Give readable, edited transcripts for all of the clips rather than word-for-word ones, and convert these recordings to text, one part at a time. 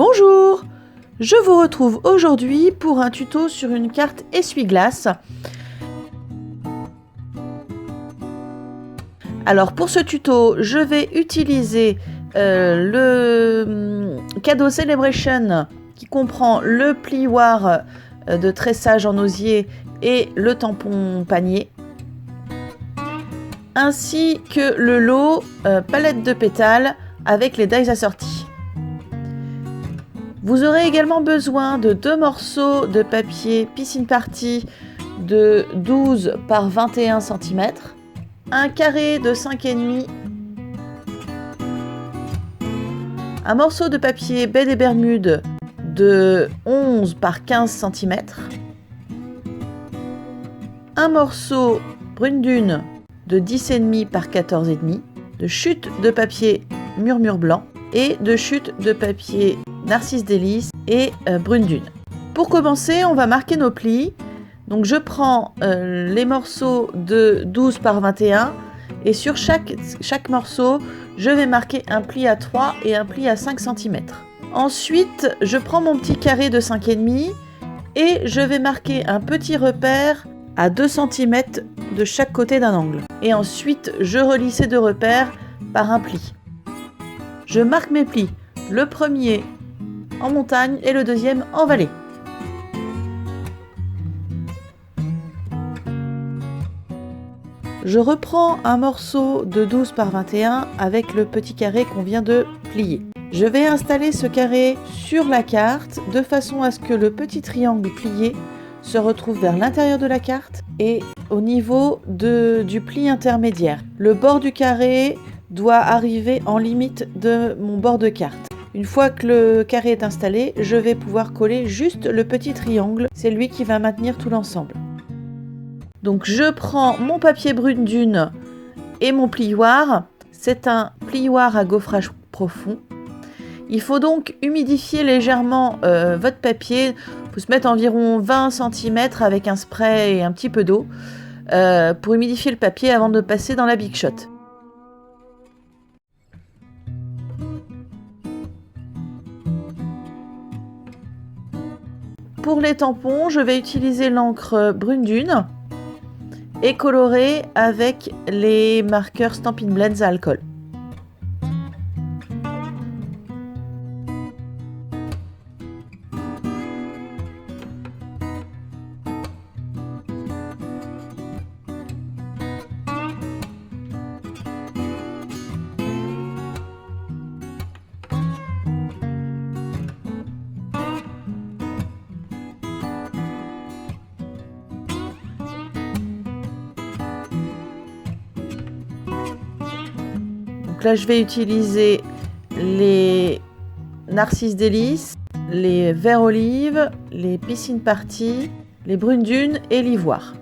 Bonjour! Je vous retrouve aujourd'hui pour un tuto sur une carte essuie-glace. Alors pour ce tuto, je vais utiliser le Cadeau Celebration qui comprend le plioir de tressage en osier et le tampon panier, ainsi que le lot palette de pétales avec les dies assortis. Vous aurez également besoin de 2 morceaux de papier Piscine Party de 12 par 21 cm, un carré de 5,5, un morceau de papier Baie des Bermudes de 11 par 15 cm, un morceau Brune Dune de 10,5 par 14,5, de chute de papier Murmure Blanc et de chute de papier Narcisse Délice et Brune Dune. Pour commencer, on va marquer nos plis. Donc je prends les morceaux de 12 par 21 et sur chaque morceau, je vais marquer un pli à 3 et un pli à 5 cm. Ensuite, je prends mon petit carré de 5,5 et je vais marquer un petit repère à 2 cm de chaque côté d'un angle. Et ensuite, je relie ces 2 repères par un pli. Je marque mes plis, le premier en montagne et le deuxième en vallée. Je reprends un morceau de 12 par 21 avec le petit carré qu'on vient de plier. Je vais installer ce carré sur la carte de façon à ce que le petit triangle plié se retrouve vers l'intérieur de la carte et au niveau du pli intermédiaire. Le bord du carré doit arriver en limite de mon bord de carte. Une fois que le carré est installé, je vais pouvoir coller juste le petit triangle. C'est lui qui va maintenir tout l'ensemble. Donc je prends mon papier Brune Dune et mon plioir. C'est un plioir à gaufrage profond. Il faut donc humidifier légèrement votre papier. Il faut se mettre environ 20 cm avec un spray et un petit peu d'eau pour humidifier le papier avant de passer dans la Big Shot. Pour les tampons, je vais utiliser l'encre Brune Dune et colorer avec les marqueurs Stampin' Blends à alcool. Donc là, je vais utiliser les Narcisse Délice, les Vert Olive, les Piscine Party, les Brune Dune et l'ivoire.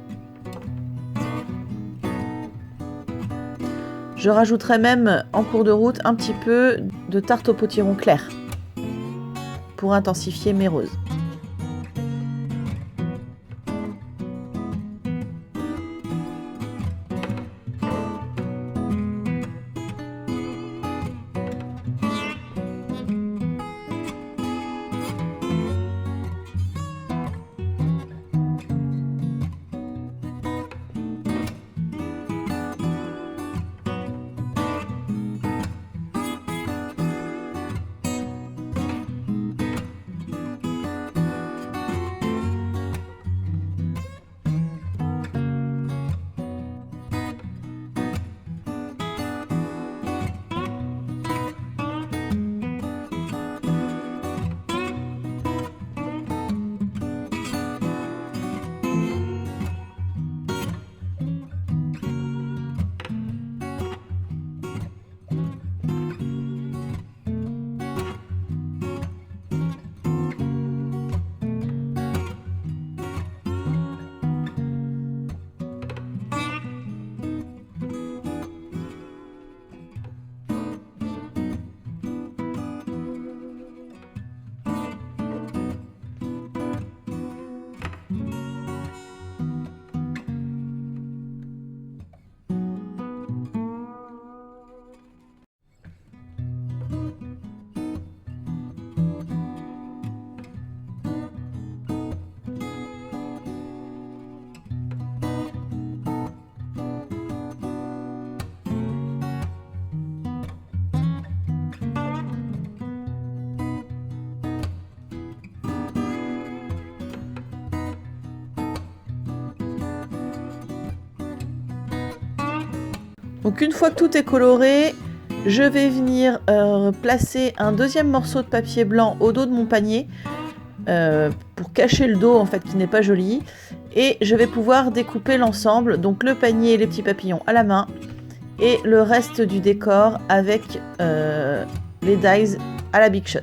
Je rajouterai même en cours de route un petit peu de tarte au potiron clair pour intensifier mes roses. Donc une fois que tout est coloré, je vais venir placer un deuxième morceau de papier blanc au dos de mon panier pour cacher le dos en fait qui n'est pas joli. Et je vais pouvoir découper l'ensemble, donc le panier et les petits papillons à la main et le reste du décor avec les dies à la Big Shot.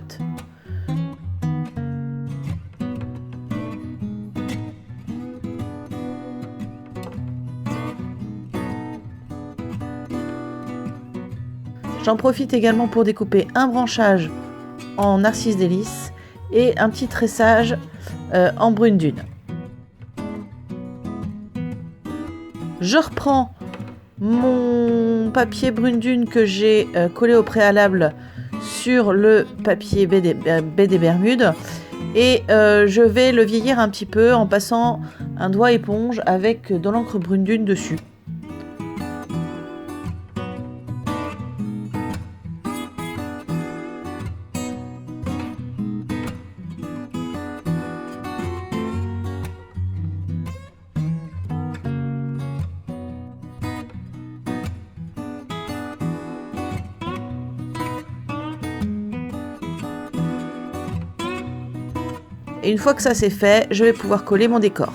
J'en profite également pour découper un branchage en Narcisse Délice et un petit tressage en brune dune. Je reprends mon papier brune dune que j'ai collé au préalable sur le papier baie des Bermudes et je vais le vieillir un petit peu en passant un doigt éponge avec de l'encre brune dune dessus. Et une fois que ça c'est fait, je vais pouvoir coller mon décor.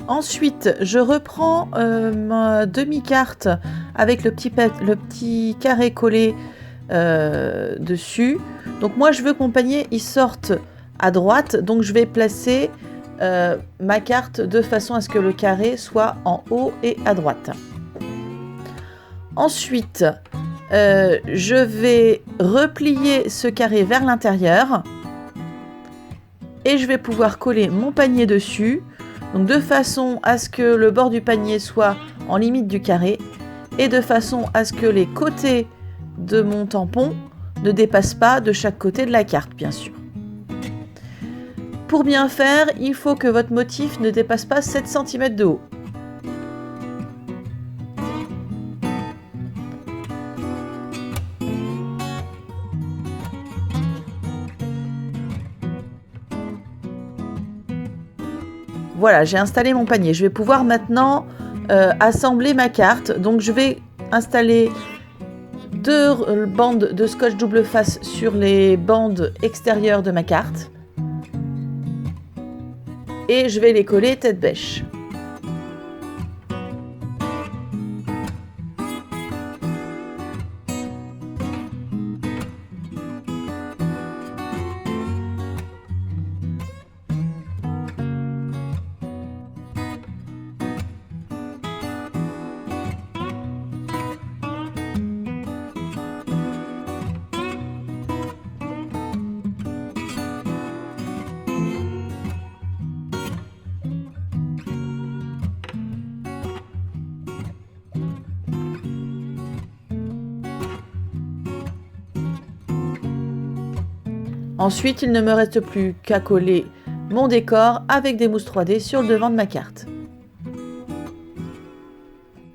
Ensuite, je reprends ma demi-carte avec le petit carré collé dessus. Donc moi, je veux que mon panier il sorte à droite. Donc je vais placer ma carte de façon à ce que le carré soit en haut et à droite. Ensuite, je vais replier ce carré vers l'intérieur. Et je vais pouvoir coller mon panier dessus. Donc de façon à ce que le bord du panier soit en limite du carré et de façon à ce que les côtés de mon tampon ne dépassent pas de chaque côté de la carte, bien sûr. Pour bien faire, il faut que votre motif ne dépasse pas 7 cm de haut. Voilà, j'ai installé mon panier. Je vais pouvoir maintenant assembler ma carte. Donc je vais installer 2 bandes de scotch double face sur les bandes extérieures de ma carte. Et je vais les coller tête bêche. Ensuite, il ne me reste plus qu'à coller mon décor avec des mousses 3D sur le devant de ma carte.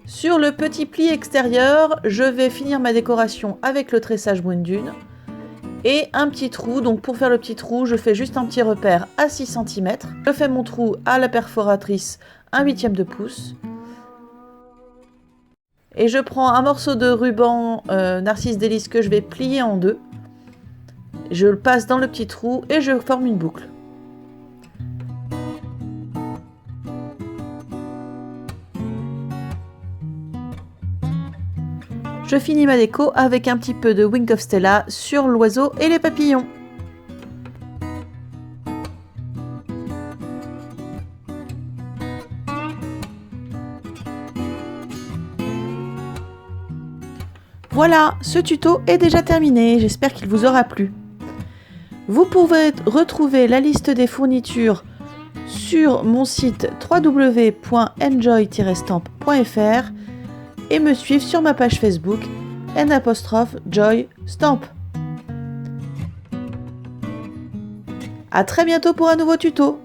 Sur le petit pli extérieur, je vais finir ma décoration avec le tressage brune dune et un petit trou. Donc pour faire le petit trou, je fais juste un petit repère à 6 cm. Je fais mon trou à la perforatrice 1/8 de pouce. Et je prends un morceau de ruban Narcisse Délice que je vais plier en deux. Je le passe dans le petit trou et je forme une boucle. Je finis ma déco avec un petit peu de Wing of Stella sur l'oiseau et les papillons. Voilà, ce tuto est déjà terminé, j'espère qu'il vous aura plu. Vous pouvez retrouver la liste des fournitures sur mon site www.enjoy-stamp.fr et me suivre sur ma page Facebook n_joy_stamp. À très bientôt pour un nouveau tuto.